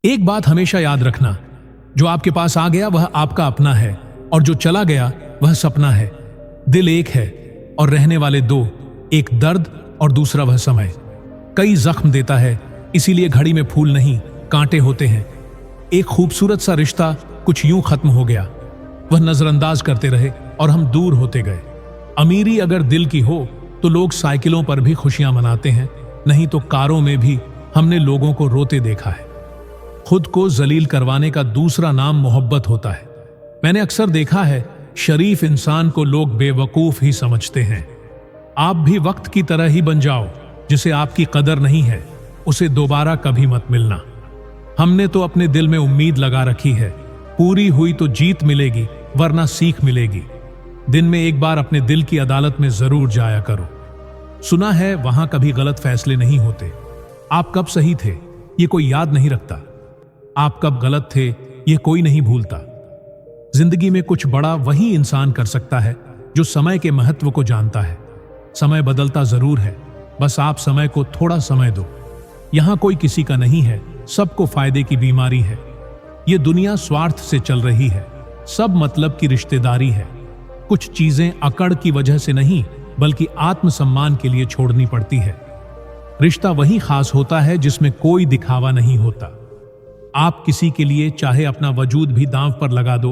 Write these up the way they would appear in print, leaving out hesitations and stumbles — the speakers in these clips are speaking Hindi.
एक बात हमेशा याद रखना, जो आपके पास आ गया वह आपका अपना है और जो चला गया वह सपना है। दिल एक है और रहने वाले दो, एक दर्द और दूसरा वह समय। कई जख्म देता है, इसीलिए घड़ी में फूल नहीं कांटे होते हैं। एक खूबसूरत सा रिश्ता कुछ यूं खत्म हो गया, वह नजरअंदाज करते रहे और हम दूर होते गए। अमीरी अगर दिल की हो तो लोग साइकिलों पर भी खुशियां मनाते हैं, नहीं तो कारों में भी हमने लोगों को रोते देखा है। खुद को जलील करवाने का दूसरा नाम मोहब्बत होता है। मैंने अक्सर देखा है, शरीफ इंसान को लोग बेवकूफ ही समझते हैं। आप भी वक्त की तरह ही बन जाओ, जिसे आपकी कदर नहीं है उसे दोबारा कभी मत मिलना। हमने तो अपने दिल में उम्मीद लगा रखी है, पूरी हुई तो जीत मिलेगी वरना सीख मिलेगी। दिन में एक बार अपने दिल की अदालत में जरूर जाया करो। सुना है वहां कभी गलत फैसले नहीं होते। आप कब सही थे ये कोई याद नहीं रखता, आप कब गलत थे ये कोई नहीं भूलता। जिंदगी में कुछ बड़ा वही इंसान कर सकता है जो समय के महत्व को जानता है। समय बदलता जरूर है, बस आप समय को थोड़ा समय दो। यहां कोई किसी का नहीं है, सबको फायदे की बीमारी है। ये दुनिया स्वार्थ से चल रही है, सब मतलब की रिश्तेदारी है। कुछ चीजें अकड़ की वजह से नहीं बल्कि आत्मसम्मान के लिए छोड़नी पड़ती है। रिश्ता वही खास होता है जिसमें कोई दिखावा नहीं होता। आप किसी के लिए चाहे अपना वजूद भी दांव पर लगा दो,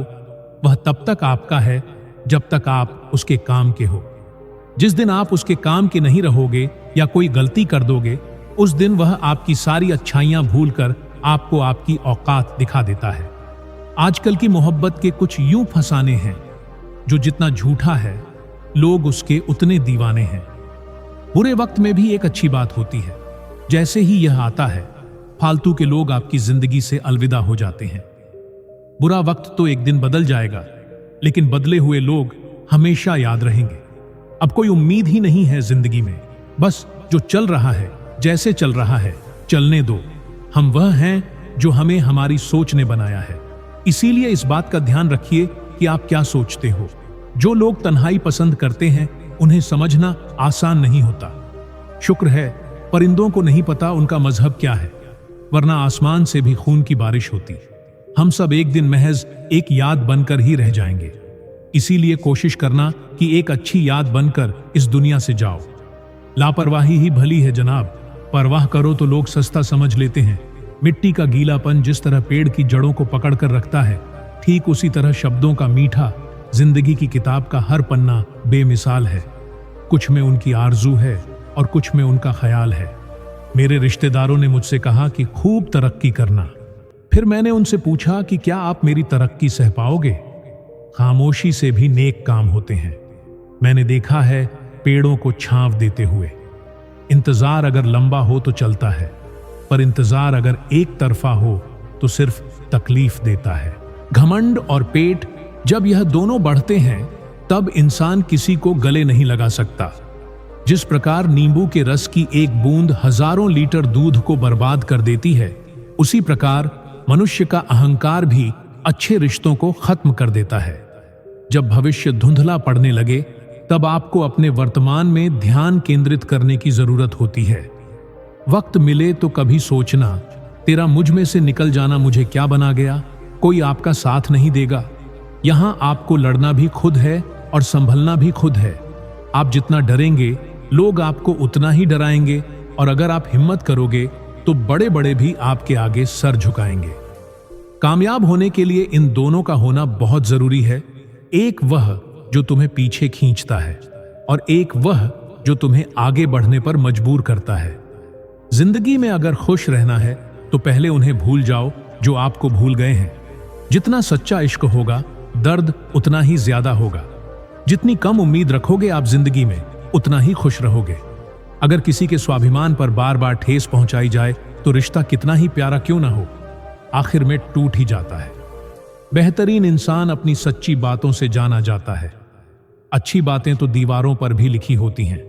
वह तब तक आपका है जब तक आप उसके काम के हो। जिस दिन आप उसके काम के नहीं रहोगे या कोई गलती कर दोगे, उस दिन वह आपकी सारी अच्छाइयां भूलकर आपको आपकी औकात दिखा देता है। आजकल की मोहब्बत के कुछ यूं फसाने हैं, जो जितना झूठा है लोग उसके उतने दीवाने हैं। बुरे वक्त में भी एक अच्छी बात होती है, जैसे ही यह आता है फालतू के लोग आपकी जिंदगी से अलविदा हो जाते हैं। बुरा वक्त तो एक दिन बदल जाएगा, लेकिन बदले हुए लोग हमेशा याद रहेंगे। अब कोई उम्मीद ही नहीं है जिंदगी में, बस जो चल रहा है जैसे चल रहा है चलने दो। हम वह हैं जो हमें हमारी सोच ने बनाया है, इसीलिए इस बात का ध्यान रखिए कि आप क्या सोचते हो। जो लोग तन्हाई पसंद करते हैं उन्हें समझना आसान नहीं होता। शुक्र है परिंदों को नहीं पता उनका मजहब क्या है, वरना आसमान से भी खून की बारिश होती। हम सब एक दिन महज एक याद बनकर ही रह जाएंगे, इसीलिए कोशिश करना कि एक अच्छी याद बनकर इस दुनिया से जाओ। लापरवाही ही भली है जनाब, परवाह करो तो लोग सस्ता समझ लेते हैं। मिट्टी का गीलापन जिस तरह पेड़ की जड़ों को पकड़ कर रखता है, ठीक उसी तरह शब्दों का मीठा जिंदगी की किताब का हर पन्ना बेमिसाल है। कुछ में उनकी आरजू है और कुछ में उनका ख्याल है। मेरे रिश्तेदारों ने मुझसे कहा कि खूब तरक्की करना। फिर मैंने उनसे पूछा कि क्या आप मेरी तरक्की सह पाओगे? खामोशी से भी नेक काम होते हैं। मैंने देखा है पेड़ों को छांव देते हुए। इंतजार अगर लंबा हो तो चलता है, पर इंतजार अगर एक तरफा हो तो सिर्फ तकलीफ देता है। घमंड और पेट जब यह दोनों बढ़ते हैं तब इंसान किसी को गले नहीं लगा सकता। जिस प्रकार नींबू के रस की एक बूंद हजारों लीटर दूध को बर्बाद कर देती है, उसी प्रकार मनुष्य का अहंकार भी अच्छे रिश्तों को खत्म कर देता है। जब भविष्य धुंधला पड़ने लगे तब आपको अपने वर्तमान में ध्यान केंद्रित करने की जरूरत होती है। वक्त मिले तो कभी सोचना, तेरा मुझ में से निकल जाना मुझे क्या बना गया। कोई आपका साथ नहीं देगा। यहां आपको लड़ना भी खुद है और संभलना भी खुद है। आप जितना डरेंगे लोग आपको उतना ही डराएंगे, और अगर आप हिम्मत करोगे तो बड़े बड़े भी आपके आगे सर झुकाएंगे। कामयाब होने के लिए इन दोनों का होना बहुत जरूरी है। एक वह जो तुम्हें पीछे खींचता है और एक वह जो तुम्हें आगे बढ़ने पर मजबूर करता है। जिंदगी में अगर खुश रहना है तो पहले उन्हें भूल जाओ जो आपको भूल गए हैं। जितना सच्चा इश्क होगा दर्द उतना ही ज्यादा होगा। जितनी कम उम्मीद रखोगे आप जिंदगी में उतना ही खुश रहोगे। अगर किसी के स्वाभिमान पर बार बार ठेस पहुंचाई जाए तो रिश्ता कितना ही प्यारा क्यों ना हो, आखिर में टूट ही जाता है। बेहतरीन इंसान अपनी सच्ची बातों से जाना जाता है। अच्छी बातें तो दीवारों पर भी लिखी होती हैं।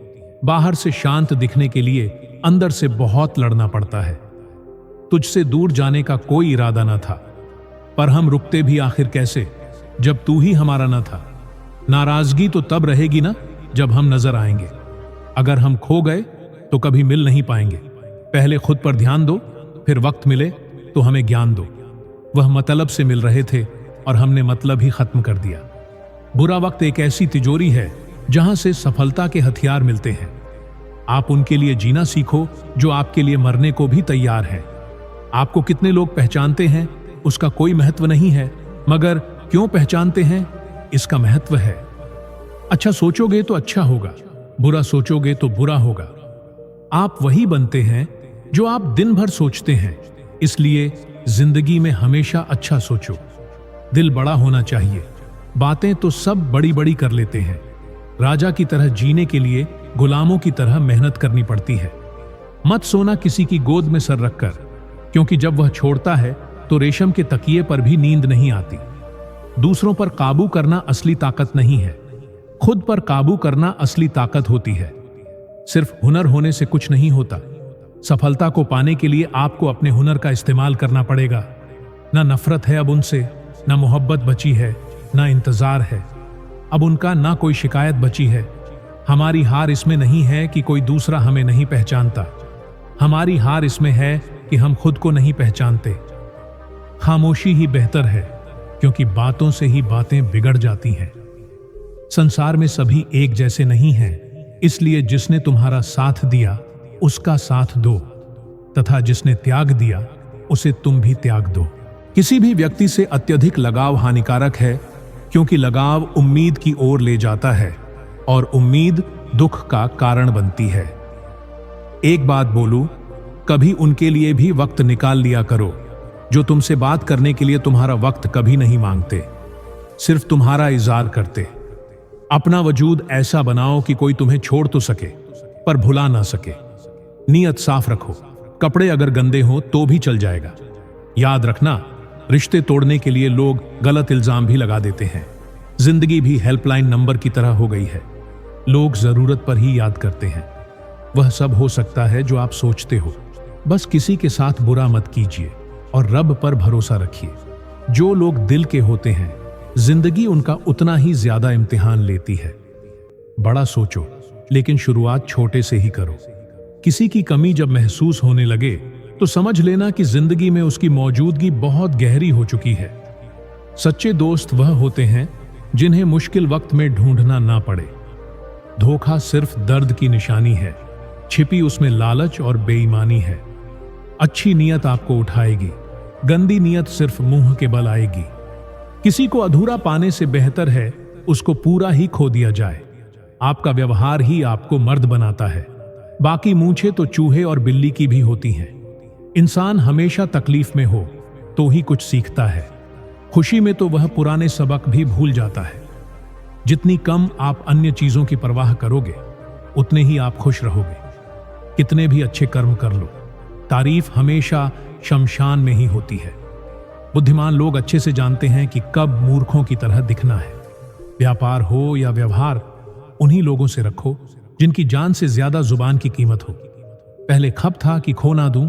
बाहर से शांत दिखने के लिए अंदर से बहुत लड़ना पड़ता है। तुझसे दूर जाने का कोई इरादा न था, पर हम रुकते भी आखिर कैसे जब तू ही हमारा न था। नाराजगी तो तब रहेगी ना जब हम नजर आएंगे। अगर हम खो गए तो कभी मिल नहीं पाएंगे। पहले खुद पर ध्यान दो, फिर वक्त मिले तो हमें ज्ञान दो। वह मतलब से मिल रहे थे और हमने मतलब ही खत्म कर दिया। बुरा वक्त एक ऐसी तिजोरी है जहां से सफलता के हथियार मिलते हैं। आप उनके लिए जीना सीखो जो आपके लिए मरने को भी तैयार है। आपको कितने लोग पहचानते हैं उसका कोई महत्व नहीं है, मगर क्यों पहचानते हैं इसका महत्व है। अच्छा सोचोगे तो अच्छा होगा, बुरा सोचोगे तो बुरा होगा। आप वही बनते हैं जो आप दिन भर सोचते हैं। इसलिए जिंदगी में हमेशा अच्छा सोचो। दिल बड़ा होना चाहिए। बातें तो सब बड़ी बड़ी कर लेते हैं। राजा की तरह जीने के लिए गुलामों की तरह मेहनत करनी पड़ती है। मत सोना किसी की गोद में सर रखकर, क्योंकि जब वह छोड़ता है तो रेशम के तकिए पर भी नींद नहीं आती। दूसरों पर काबू करना असली ताकत नहीं है, खुद पर काबू करना असली ताकत होती है। सिर्फ हुनर होने से कुछ नहीं होता। सफलता को पाने के लिए आपको अपने हुनर का इस्तेमाल करना पड़ेगा। ना नफरत है अब उनसे, ना मोहब्बत बची है, ना इंतजार है अब उनका, ना कोई शिकायत बची है। हमारी हार इसमें नहीं है कि कोई दूसरा हमें नहीं पहचानता। हमारी हार इसमें है कि हम खुद को नहीं पहचानते। खामोशी ही बेहतर है, क्योंकि बातों से ही बातें बिगड़ जाती हैं। संसार में सभी एक जैसे नहीं हैं, इसलिए जिसने तुम्हारा साथ दिया उसका साथ दो, तथा जिसने त्याग दिया उसे तुम भी त्याग दो। किसी भी व्यक्ति से अत्यधिक लगाव हानिकारक है, क्योंकि लगाव उम्मीद की ओर ले जाता है और उम्मीद दुख का कारण बनती है। एक बात बोलूं, कभी उनके लिए भी वक्त निकाल लिया करो जो तुमसे बात करने के लिए तुम्हारा वक्त कभी नहीं मांगते, सिर्फ तुम्हारा इज़ार करते। अपना वजूद ऐसा बनाओ कि कोई तुम्हें छोड़ तो सके पर भुला ना सके। नीयत साफ रखो। कपड़े अगर गंदे हो तो भी चल जाएगा। याद रखना, रिश्ते तोड़ने के लिए लोग गलत इल्जाम भी लगा देते हैं। जिंदगी भी हेल्पलाइन नंबर की तरह हो गई है। लोग जरूरत पर ही याद करते हैं। वह सब हो सकता है जो आप सोचते हो। बस किसी के साथ बुरा मत कीजिए और रब पर भरोसा रखिए। जो लोग दिल के होते हैं, जिंदगी उनका उतना ही ज्यादा इम्तिहान लेती है। बड़ा सोचो, लेकिन शुरुआत छोटे से ही करो। किसी की कमी जब महसूस होने लगे तो समझ लेना कि जिंदगी में उसकी मौजूदगी बहुत गहरी हो चुकी है। सच्चे दोस्त वह होते हैं जिन्हें मुश्किल वक्त में ढूंढना ना पड़े। धोखा सिर्फ दर्द की निशानी है, छिपी उसमें लालच और बेईमानी है। अच्छी नीयत आपको उठाएगी, गंदी नीयत सिर्फ मुंह के बल आएगी। किसी को अधूरा पाने से बेहतर है उसको पूरा ही खो दिया जाए। आपका व्यवहार ही आपको मर्द बनाता है। बाकी मूंछें तो चूहे और बिल्ली की भी होती हैं। इंसान हमेशा तकलीफ में हो तो ही कुछ सीखता है। खुशी में तो वह पुराने सबक भी भूल जाता है। जितनी कम आप अन्य चीजों की परवाह करोगे, उतने ही आप खुश रहोगे। कितने भी अच्छे कर्म कर लो, तारीफ हमेशा शमशान में ही होती है। बुद्धिमान लोग अच्छे से जानते हैं कि कब मूर्खों की तरह दिखना है। व्यापार हो या व्यवहार, उन्हीं लोगों से रखो जिनकी जान से ज्यादा जुबान की कीमत हो। पहले खप था कि खो ना दूं,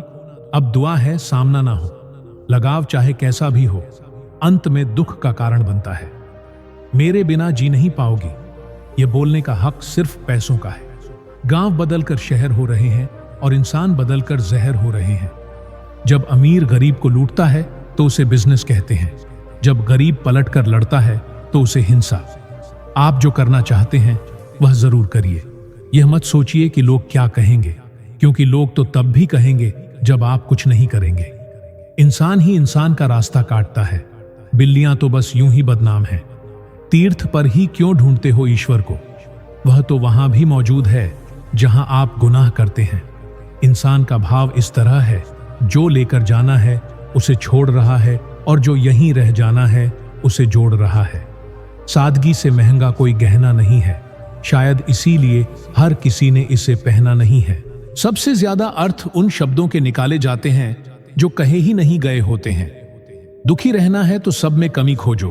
अब दुआ है सामना ना हो। लगाव चाहे कैसा भी हो, अंत में दुख का कारण बनता है। मेरे बिना जी नहीं पाओगी, यह बोलने का हक सिर्फ पैसों का है। गांव बदलकर शहर हो रहे हैं और इंसान बदलकर जहर हो रहे हैं। जब अमीर गरीब को लूटता है तो उसे बिजनेस कहते हैं। जब गरीब पलटकर लड़ता है तो उसे हिंसा। आप जो करना चाहते हैं वह जरूर करिए। यह मत सोचिए कि लोग क्या कहेंगे, क्योंकि लोग तो तब भी कहेंगे जब आप कुछ नहीं करेंगे। इंसान ही इंसान का रास्ता काटता है। बिल्लियां तो बस यूं ही बदनाम हैं। तीर्थ पर ही क्यों ढूंढते हो ईश्वर को? वह तो वहां भी मौजूद है जहां आप गुनाह करते हैं। इंसान का भाव इस तरह है, जो लेकर जाना है उसे छोड़ रहा है और जो यहीं रह जाना है उसे जोड़ रहा है। सादगी से महंगा कोई गहना नहीं है, शायद इसीलिए हर किसी ने इसे पहना नहीं है। सबसे ज्यादा अर्थ उन शब्दों के निकाले जाते हैं जो कहे ही नहीं गए होते हैं। दुखी रहना है तो सब में कमी खोजो,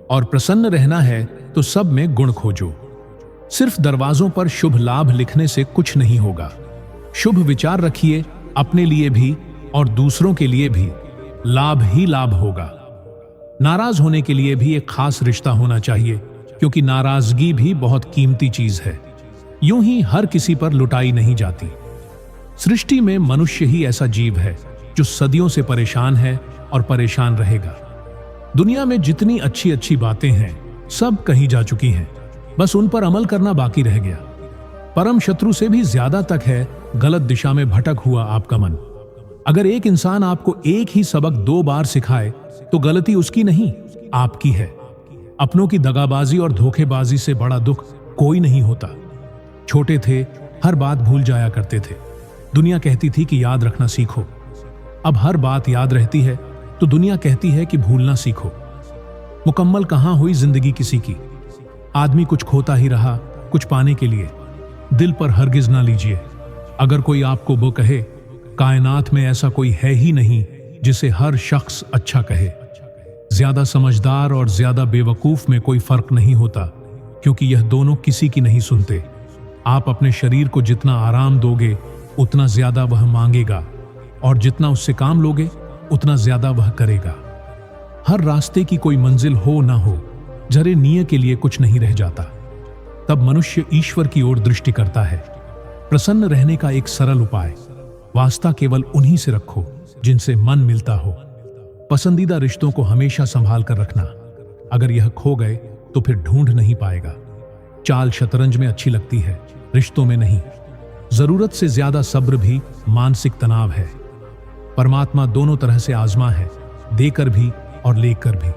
और प्रसन्न रहना है तो सब में गुण खोजो। सिर्फ दरवाजों पर शुभ लाभ लिखने से कुछ नहीं होगा। शुभ विचार रखिए, अपने लिए भी और दूसरों के लिए भी लाभ ही लाभ होगा। नाराज होने के लिए भी एक खास रिश्ता होना चाहिए, क्योंकि नाराजगी भी बहुत कीमती चीज है। यूं ही हर किसी पर लुटाई नहीं जाती। सृष्टि में मनुष्य ही ऐसा जीव है जो जो सदियों से परेशान है और परेशान रहेगा। दुनिया में जितनी अच्छी अच्छी बातें हैं सब कही जा चुकी हैं, बस उन पर अमल करना बाकी रह गया। परम शत्रु से भी ज्यादा तक है गलत दिशा में भटक हुआ आपका मन। अगर एक इंसान आपको एक ही सबक 2 बार सिखाए तो गलती उसकी नहीं, आपकी है। अपनों की दगाबाजी और धोखेबाजी से बड़ा दुख कोई नहीं होता। छोटे थे, हर बात भूल जाया करते थे। दुनिया कहती थी कि याद रखना सीखो। अब हर बात याद रहती है तो दुनिया कहती है कि भूलना सीखो। मुकम्मल कहां हुई जिंदगी किसी की। आदमी कुछ खोता ही रहा कुछ पाने के लिए। दिल पर हरगिज ना लीजिए। अगर कोई आपको वो कहे, कायनात में ऐसा कोई है ही नहीं जिसे हर शख्स अच्छा कहे। ज्यादा समझदार और ज्यादा बेवकूफ में कोई फर्क नहीं होता, क्योंकि यह दोनों किसी की नहीं सुनते। आप अपने शरीर को जितना आराम दोगे उतना ज्यादा वह मांगेगा, और जितना उससे काम लोगे उतना ज्यादा वह करेगा। हर रास्ते की कोई मंजिल हो ना हो, जरे नियत के लिए कुछ नहीं रह जाता। तब मनुष्य ईश्वर की ओर दृष्टि करता है। प्रसन्न रहने का एक सरल उपाय, वास्ता केवल उन्हीं से रखो जिनसे मन मिलता हो। पसंदीदा रिश्तों को हमेशा संभाल कर रखना। अगर यह खो गए तो फिर ढूंढ नहीं पाएगा। चाल शतरंज में अच्छी लगती है, रिश्तों में नहीं। जरूरत से ज्यादा सब्र भी मानसिक तनाव है। परमात्मा दोनों तरह से आजमा है, देकर भी और लेकर भी।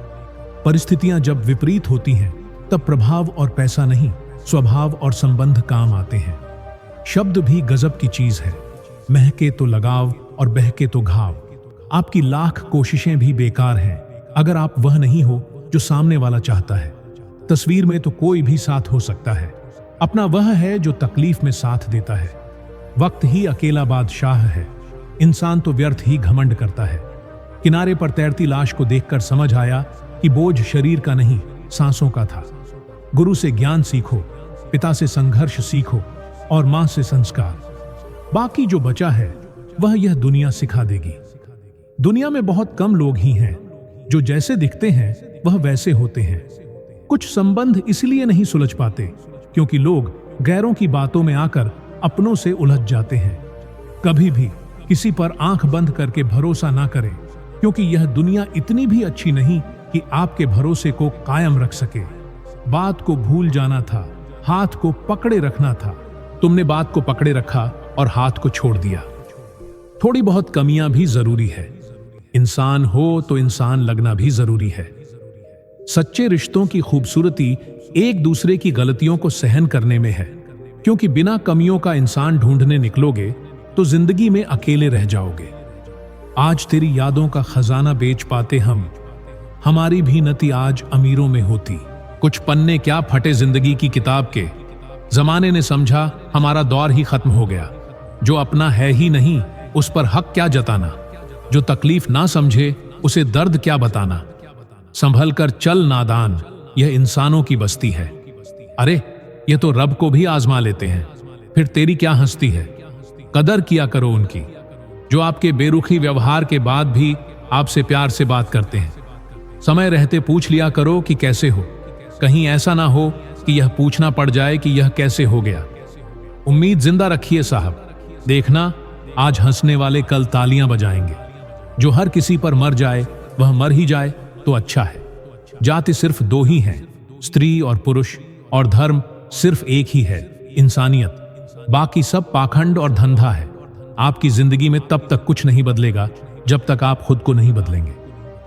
परिस्थितियां जब विपरीत होती हैं तब प्रभाव और पैसा नहीं, स्वभाव और संबंध काम आते हैं। शब्द भी गजब की चीज है। महके तो लगाव और बहके तो घाव। आपकी लाख कोशिशें भी बेकार हैं अगर आप वह नहीं हो जो सामने वाला चाहता है। तस्वीर में तो कोई भी साथ हो सकता है, अपना वह है जो तकलीफ में साथ देता है। वक्त ही अकेला बादशाह है, इंसान तो व्यर्थ ही घमंड करता है। किनारे पर तैरती लाश को देखकर समझ आया कि बोझ शरीर का नहीं, सांसों का था। गुरु से ज्ञान सीखो, पिता से संघर्ष सीखो और मां से संस्कार। बाकी जो बचा है वह यह दुनिया सिखा देगी। दुनिया में बहुत कम लोग ही हैं जो जैसे दिखते हैं वह वैसे होते हैं। कुछ संबंध इसलिए नहीं सुलझ पाते क्योंकि लोग गैरों की बातों में आकर अपनों से उलझ जाते हैं। कभी भी किसी पर आंख बंद करके भरोसा ना करें, क्योंकि यह दुनिया इतनी भी अच्छी नहीं कि आपके भरोसे को कायम रख सके। बात को भूल जाना था, हाथ को पकड़े रखना था। तुमने बात को पकड़े रखा और हाथ को छोड़ दिया। थोड़ी बहुत कमियां भी जरूरी है। इंसान हो तो इंसान लगना भी जरूरी है। सच्चे रिश्तों की खूबसूरती एक दूसरे की गलतियों को सहन करने में है, क्योंकि बिना कमियों का इंसान ढूंढने निकलोगे तो जिंदगी में अकेले रह जाओगे। आज तेरी यादों का खजाना बेच पाते हम, हमारी भी नती आज अमीरों में होती। कुछ पन्ने क्या फटे जिंदगी की किताब के, जमाने ने समझा हमारा दौर ही खत्म हो गया। जो अपना है ही नहीं उस पर हक क्या जताना, जो तकलीफ ना समझे उसे दर्द क्या बताना। संभल कर चल नादान, यह इंसानों की बस्ती है। अरे ये तो रब को भी आजमा लेते हैं, फिर तेरी क्या हस्ती है। कदर किया करो उनकी जो आपके बेरुखी व्यवहार के बाद भी आपसे प्यार से बात करते हैं। समय रहते पूछ लिया करो कि कैसे हो, कहीं ऐसा ना हो कि यह पूछना पड़ जाए कि यह कैसे हो गया। उम्मीद जिंदा रखिए साहब, देखना आज हंसने वाले कल तालियां बजाएंगे। जो हर किसी पर मर जाए वह मर ही जाए तो अच्छा है। जाति सिर्फ 2 ही हैं, स्त्री और पुरुष, और धर्म सिर्फ एक ही है, इंसानियत। बाकी सब पाखंड और धंधा है। आपकी जिंदगी में तब तक कुछ नहीं बदलेगा जब तक आप खुद को नहीं बदलेंगे।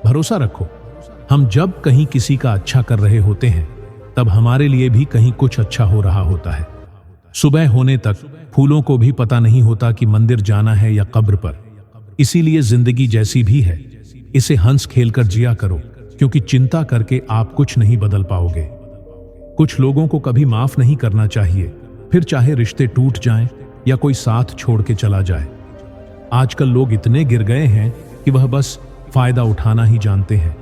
भरोसा रखो, हम जब कहीं किसी का अच्छा कर रहे होते हैं तब हमारे लिए भी कहीं कुछ अच्छा हो रहा होता है। सुबह होने तक फूलों को भी पता नहीं होता कि मंदिर जाना है या कब्र पर। इसीलिए जिंदगी जैसी भी है इसे हंस खेल कर जिया करो, क्योंकि चिंता करके आप कुछ नहीं बदल पाओगे। कुछ लोगों को कभी माफ नहीं करना चाहिए, फिर चाहे रिश्ते टूट जाएं या कोई साथ छोड़ के चला जाए। आजकल लोग इतने गिर गए हैं कि वह बस फायदा उठाना ही जानते हैं।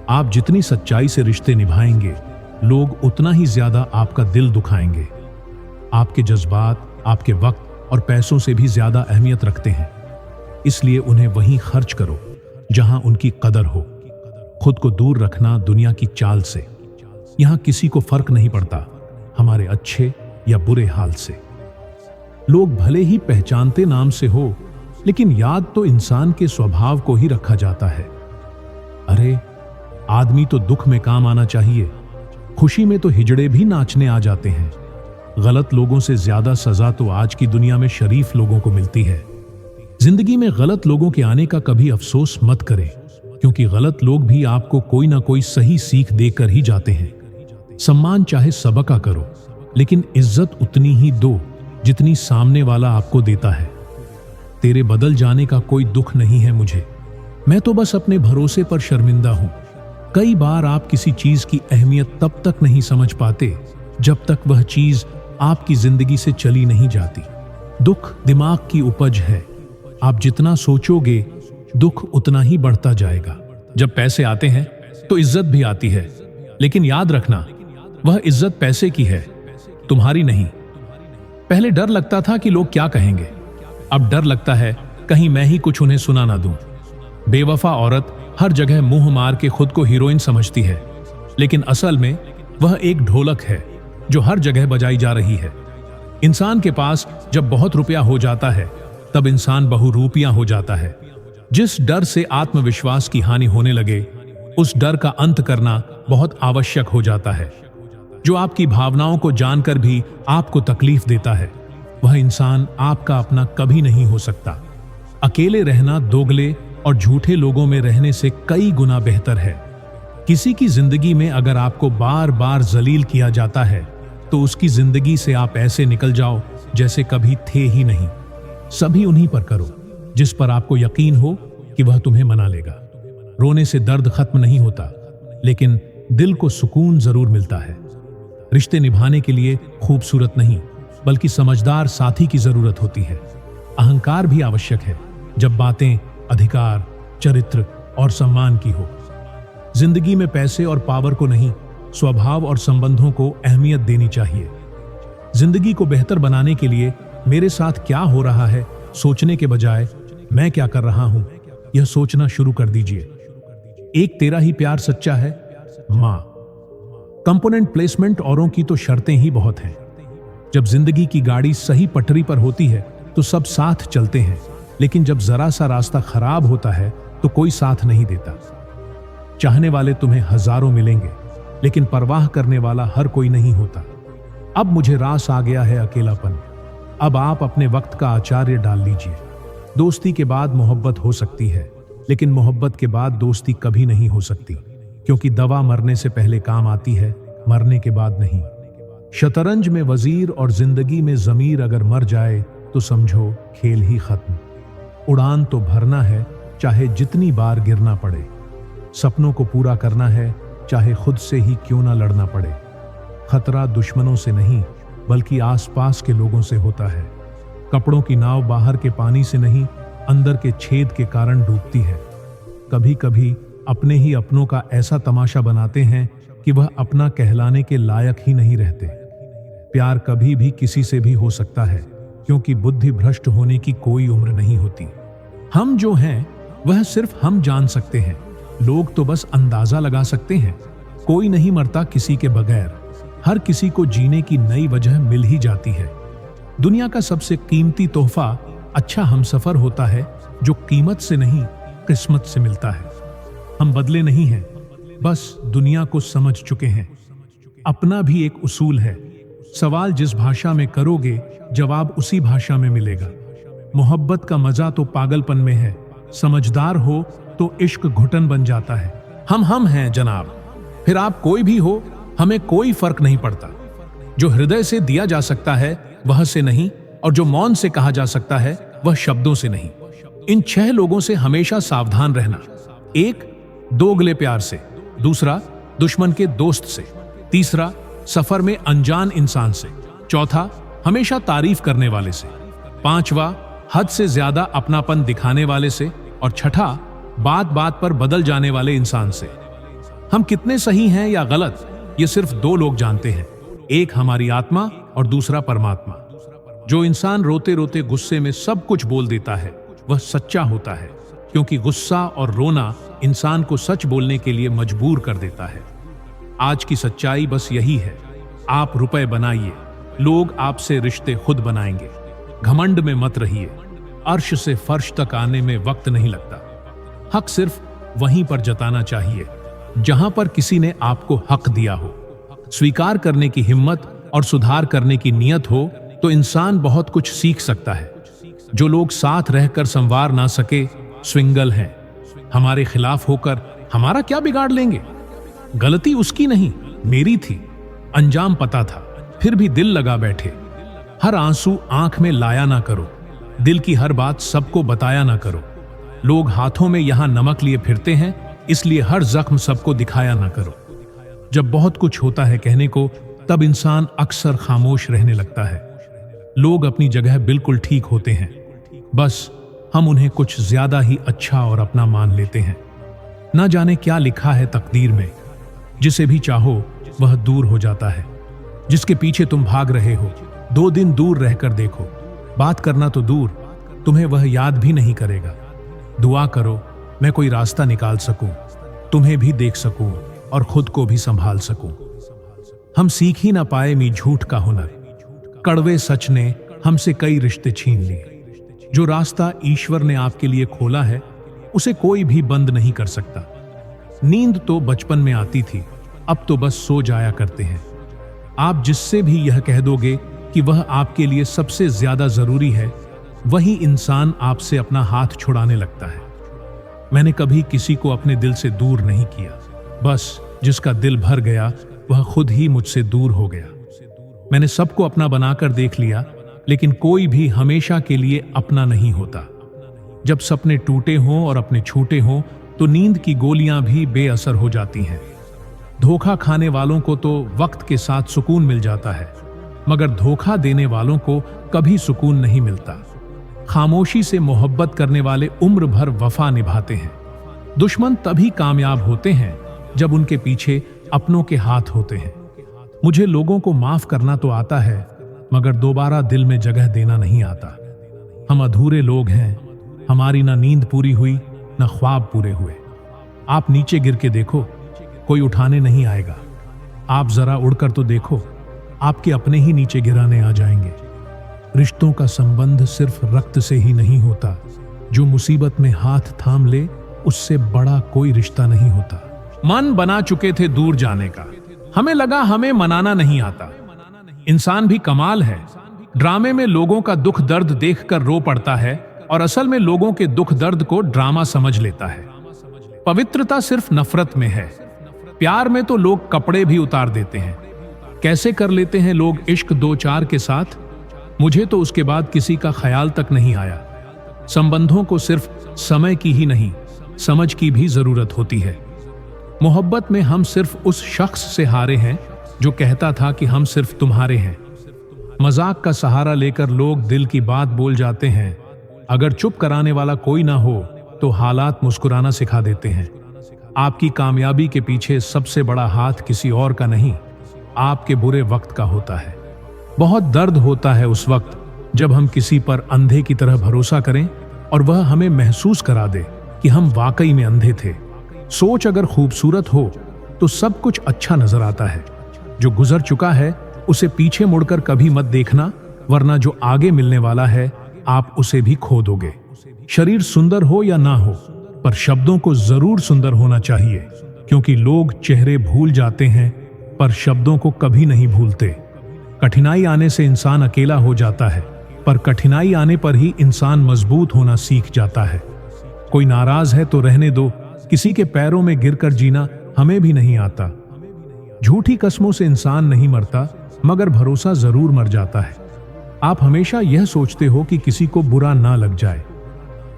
आप जितनी सच्चाई से रिश्ते निभाएंगे लोग उतना ही ज्यादा आपका दिल दुखाएंगे। आपके जज्बात आपके वक्त और पैसों से भी ज्यादा अहमियत रखते हैं, इसलिए उन्हें वहीं खर्च करो जहां उनकी कदर हो। खुद को दूर रखना दुनिया की चाल से। यहां किसी को फर्क नहीं पड़ता हमारे अच्छे या बुरे हाल से। लोग भले ही पहचानते नाम से हो, लेकिन याद तो इंसान के स्वभाव को ही रखा जाता है। अरे, आदमी तो दुख में काम आना चाहिए, खुशी में तो हिजड़े भी नाचने आ जाते हैं। गलत लोगों से ज्यादा सजा तो आज की दुनिया में शरीफ लोगों को मिलती है। जिंदगी में गलत लोगों के आने का कभी अफसोस मत करें, क्योंकि गलत लोग भी आपको कोई ना कोई सही सीख देकर ही जाते हैं। सम्मान चाहे सबका करो, लेकिन इज्जत उतनी ही दो जितनी सामने वाला आपको देता है। तेरे बदल जाने का कोई दुख नहीं है मुझे, मैं तो बस अपने भरोसे पर शर्मिंदा हूं। कई बार आप किसी चीज की अहमियत तब तक नहीं समझ पाते जब तक वह चीज आपकी जिंदगी से चली नहीं जाती। दुख दिमाग की उपज है, आप जितना सोचोगे दुख उतना ही बढ़ता जाएगा। जब पैसे आते हैं तो इज्जत भी आती है, लेकिन याद रखना वह इज्जत पैसे की है, तुम्हारी नहीं। पहले डर लगता था कि लोग क्या कहेंगे, अब डर लगता है कहीं मैं ही कुछ उन्हें सुना ना दूं। बेवफा औरत हर जगह मुंह मार के खुद को हीरोइन समझती है, लेकिन असल में वह एक ढोलक है जो हर जगह बजाई जा रही है। इंसान के पास जब बहुत रुपया हो जाता है तब इंसान बहुरूपिया हो जाता है। जिस डर से आत्मविश्वास की हानि होने लगे, उस डर का अंत करना बहुत आवश्यक हो जाता है। जो आपकी भावनाओं को जानकर भी आपको तकलीफ देता है, वह इंसान आपका अपना कभी नहीं हो सकता। अकेले रहना दोगले और झूठे लोगों में रहने से कई गुना बेहतर है। किसी की जिंदगी में अगर आपको बार बार जलील किया जाता है, तो उसकी जिंदगी से आप ऐसे निकल जाओ जैसे कभी थे ही नहीं। सभी उन्हीं पर करो जिस पर आपको यकीन हो कि वह तुम्हें मना लेगा। रोने से दर्द खत्म नहीं होता, लेकिन दिल को सुकून जरूर मिलता है। रिश्ते निभाने के लिए खूबसूरत नहीं, बल्कि समझदार साथी की जरूरत होती है। अहंकार भी आवश्यक है जब बातें अधिकार, चरित्र और सम्मान की हो। जिंदगी में पैसे और पावर को नहीं, स्वभाव और संबंधों को अहमियत देनी चाहिए। जिंदगी को बेहतर बनाने के लिए मेरे साथ क्या हो रहा है सोचने के बजाय मैं क्या कर रहा हूं, यह सोचना शुरू कर दीजिए। एक तेरा ही प्यार सच्चा है, मां। कंपोनेंट प्लेसमेंट औरों की तो शर्तें ही बहुत हैं। जब जिंदगी की गाड़ी सही पटरी पर होती है तो सब साथ चलते हैं, लेकिन जब जरा सा रास्ता खराब होता है तो कोई साथ नहीं देता। चाहने वाले तुम्हें हजारों मिलेंगे, लेकिन परवाह करने वाला हर कोई नहीं होता। अब मुझे रास आ गया है अकेलापन। अब आप अपने वक्त का आचार्य डाल लीजिए। दोस्ती के बाद मोहब्बत हो सकती है, लेकिन मोहब्बत के बाद दोस्ती कभी नहीं हो सकती, क्योंकि दवा मरने से पहले काम आती है, मरने के बाद नहीं। शतरंज में वजीर और जिंदगी में जमीर अगर मर जाए तो समझो खेल ही खत्म। उड़ान तो भरना है, चाहे जितनी बार गिरना पड़े। सपनों को पूरा करना है, चाहे खुद से ही क्यों ना लड़ना पड़े। खतरा दुश्मनों से नहीं, बल्कि आसपास के लोगों से होता है। कपड़ों की नाव बाहर के पानी से नहीं, अंदर के छेद के कारण डूबती है। कभी कभी अपने ही अपनों का ऐसा तमाशा बनाते हैं कि वह अपना कहलाने के लायक ही नहीं रहते। प्यार कभी भी किसी से भी हो सकता है, क्योंकि बुद्धि भ्रष्ट होने की कोई उम्र नहीं होती। हम जो हैं वह सिर्फ हम जान सकते हैं, लोग तो बस अंदाजा लगा सकते हैं। कोई नहीं मरता किसी के बगैर, हर किसी को जीने की नई वजह मिल ही जाती है। दुनिया का सबसे कीमती तोहफा अच्छा हमसफर होता है, जो कीमत से नहीं किस्मत से मिलता है। हम बदले नहीं हैं, बस दुनिया को समझ चुके हैं। अपना भी एक उसूल है, सवाल जिस भाषा में करोगे जवाब उसी भाषा में मिलेगा। मोहब्बत का मजा तो पागलपन में है, समझदार हो तो इश्क घुटन बन जाता है। हम हैं जनाब, फिर आप कोई भी हो, हमें कोई फर्क नहीं पड़ता। जो हृदय से दिया जा सकता है वह से नहीं, और जो मौन से कहा जा सकता है वह शब्दों से नहीं। इन 6 लोगों से हमेशा सावधान रहना। 1, दोगले प्यार से। दूसरा, दुश्मन के दोस्त से। तीसरा, सफर में अनजान इंसान से। चौथा, हमेशा तारीफ करने वाले से। 5वां, हद से ज्यादा अपनापन दिखाने वाले से। और छठा, बात बात पर बदल जाने वाले इंसान से। हम कितने सही हैं या गलत, ये सिर्फ 2 लोग जानते हैं, एक हमारी आत्मा और दूसरा परमात्मा। जो इंसान रोते रोते गुस्से में सब कुछ बोल देता है वह सच्चा होता है, क्योंकि गुस्सा और रोना इंसान को सच बोलने के लिए मजबूर कर देता है। आज की सच्चाई बस यही है, आप रुपए बनाइए, लोग आपसे रिश्ते खुद बनाएंगे। घमंड में मत रहिए, अर्श से फर्श तक आने में वक्त नहीं लगता। हक सिर्फ वहीं पर जताना चाहिए जहां पर किसी ने आपको हक दिया हो। स्वीकार करने की हिम्मत और सुधार करने की नियत हो तो इंसान बहुत कुछ सीख सकता है। जो लोग साथ रहकर संवार ना सके स्विंगल हैं। हमारे खिलाफ होकर हमारा क्या बिगाड़ लेंगे? गलती उसकी नहीं, मेरी थी। अंजाम पता था, फिर भी दिल लगा बैठे। हर आंसू आंख में लाया ना करो। दिल की हर बात सबको बताया ना करो। लोग हाथों में यहां नमक लिए फिरते हैं, इसलिए हर जख्म सबको दिखाया ना करो। जब बहुत कुछ होता है कहने को, तब इंसान अक्सर खामोश रहने लगता है। लोग अपनी जगह बिल्कुल ठीक होते हैं, बस हम उन्हें कुछ ज्यादा ही अच्छा और अपना मान लेते हैं। ना जाने क्या लिखा है तकदीर में, जिसे भी चाहो वह दूर हो जाता है। जिसके पीछे तुम भाग रहे हो, 2 दिन दूर रहकर देखो। बात करना तो दूर, तुम्हें वह याद भी नहीं करेगा। दुआ करो मैं कोई रास्ता निकाल सकूं, तुम्हें भी देख सकूं और खुद को भी संभाल सकूं। हम सीख ही ना पाए मी झूठ का हुनर। कड़वे सच ने हमसे कई रिश्ते छीन लिए। जो रास्ता ईश्वर ने आपके लिए खोला है, उसे कोई भी बंद नहीं कर सकता। नींद तो बचपन में आती थी, अब तो बस सो जाया करते हैं। आप जिससे भी यह कह दोगे कि वह आपके लिए सबसे ज्यादा जरूरी है, वही इंसान आपसे अपना हाथ छुड़ाने लगता है। मैंने कभी किसी को अपने दिल से दूर नहीं किया, बस जिसका दिल भर गया वह खुद ही मुझसे दूर हो गया। मैंने सबको अपना बनाकर देख लिया, लेकिन कोई भी हमेशा के लिए अपना नहीं होता। जब सपने टूटे हों और अपने छूटे हों, तो नींद की गोलियां भी बेअसर हो जाती हैं। धोखा खाने वालों को तो वक्त के साथ सुकून मिल जाता है, मगर धोखा देने वालों को कभी सुकून नहीं मिलता। खामोशी से मोहब्बत करने वाले उम्र भर वफा निभाते हैं। दुश्मन तभी कामयाब होते हैं जब उनके पीछे अपनों के हाथ होते हैं। मुझे लोगों को माफ करना तो आता है, मगर दोबारा दिल में जगह देना नहीं आता। हम अधूरे लोग हैं, हमारी ना नींद पूरी हुई ना ख्वाब पूरे हुए। आप नीचे गिर के देखो, कोई उठाने नहीं आएगा। आप जरा उड़कर तो देखो, आपके अपने ही नीचे गिराने आ जाएंगे। रिश्तों का संबंध सिर्फ रक्त से ही नहीं होता। जो मुसीबत में हाथ थाम ले, उससे बड़ा कोई रिश्ता नहीं होता। मन बना चुके थे दूर जाने का, हमें लगा हमें मनाना नहीं आता। इंसान भी कमाल है। ड्रामे में लोगों का दुख दर्द देखकर रो पड़ता है और असल में लोगों के दुख दर्द को ड्रामा समझ लेता है। पवित्रता सिर्फ नफरत में है। प्यार में तो लोग कपड़े भी उतार देते हैं। कैसे कर लेते हैं लोग इश्क 2-4 के साथ, मुझे तो उसके बाद किसी का ख्याल तक नहीं आया। संबंधों को सिर्फ समय की ही नहीं, समझ की भी जरूरत होती है। मोहब्बत में हम सिर्फ उस शख्स से हारे हैं जो कहता था कि हम सिर्फ तुम्हारे हैं। मजाक का सहारा लेकर लोग दिल की बात बोल जाते हैं। अगर चुप कराने वाला कोई ना हो तो हालात मुस्कुराना सिखा देते हैं। आपकी कामयाबी के पीछे सबसे बड़ा हाथ किसी और का नहीं, आपके बुरे वक्त का होता है। बहुत दर्द होता है उस वक्त जब हम किसी पर अंधे की तरह भरोसा करें और वह हमें महसूस करा दे कि हम वाकई में अंधे थे। सोच अगर खूबसूरत हो तो सब कुछ अच्छा नजर आता है। जो गुजर चुका है उसे पीछे मुड़कर कभी मत देखना, वरना जो आगे मिलने वाला है आप उसे भी खो दोगे। शरीर सुंदर हो या ना हो, पर शब्दों को जरूर सुंदर होना चाहिए, क्योंकि लोग चेहरे भूल जाते हैं पर शब्दों को कभी नहीं भूलते। कठिनाई आने से इंसान अकेला हो जाता है, पर कठिनाई आने पर ही इंसान मजबूत होना सीख जाता है। कोई नाराज है तो रहने दो, किसी के पैरों में गिरकर जीना हमें भी नहीं आता। झूठी कस्मों से इंसान नहीं मरता, मगर भरोसा जरूर मर जाता है। आप हमेशा यह सोचते हो कि किसी को बुरा ना लग जाए,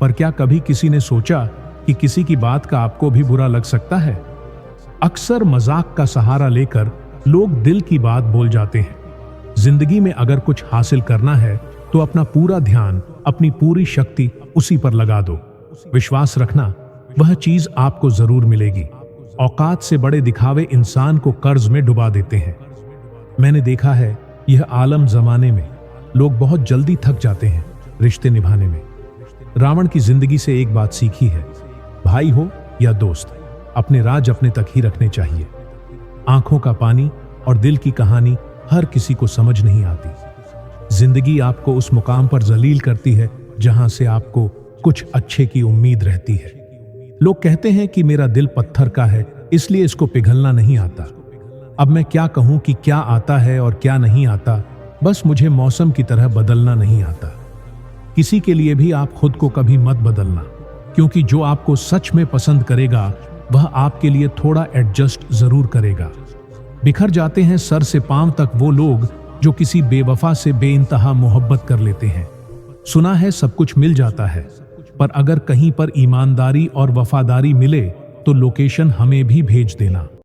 पर क्या कभी किसी ने सोचा कि किसी की बात का आपको भी बुरा लग सकता है? अक्सर मजाक का सहारा लेकर लोग दिल की बात बोल जाते हैं। जिंदगी में अगर कुछ हासिल करना है तो अपना पूरा ध्यान, अपनी पूरी शक्ति उसी पर लगा दो। विश्वास रखना, वह चीज आपको जरूर मिलेगी। औकात से बड़े दिखावे इंसान को कर्ज में डुबा देते हैं। मैंने देखा है यह आलम जमाने में लोग बहुत जल्दी थक जाते हैं रिश्ते निभाने में। रावण की जिंदगी से एक बात सीखी है, भाई हो या दोस्त, अपने राज अपने तक ही रखने चाहिए। आंखों का पानी और दिल की कहानी हर किसी को समझ नहीं आती। जिंदगी आपको उस मुकाम पर जलील करती है जहां से आपको कुछ अच्छे की उम्मीद रहती है। लोग कहते हैं कि मेरा दिल पत्थर का है, इसलिए इसको पिघलना नहीं आता। अब मैं क्या कहूं कि क्या आता है और क्या नहीं आता, बस मुझे मौसम की तरह बदलना नहीं आता। किसी के लिए भी आप खुद को कभी मत बदलना, क्योंकि जो आपको सच में पसंद करेगा वह आपके लिए थोड़ा एडजस्ट जरूर करेगा। बिखर जाते हैं सर से पांव तक वो लोग जो किसी बेवफा से बेइंतहा मोहब्बत कर लेते हैं। सुना है सब कुछ मिल जाता है, पर अगर कहीं पर ईमानदारी और वफादारी मिले तो लोकेशन हमें भी भेज देना।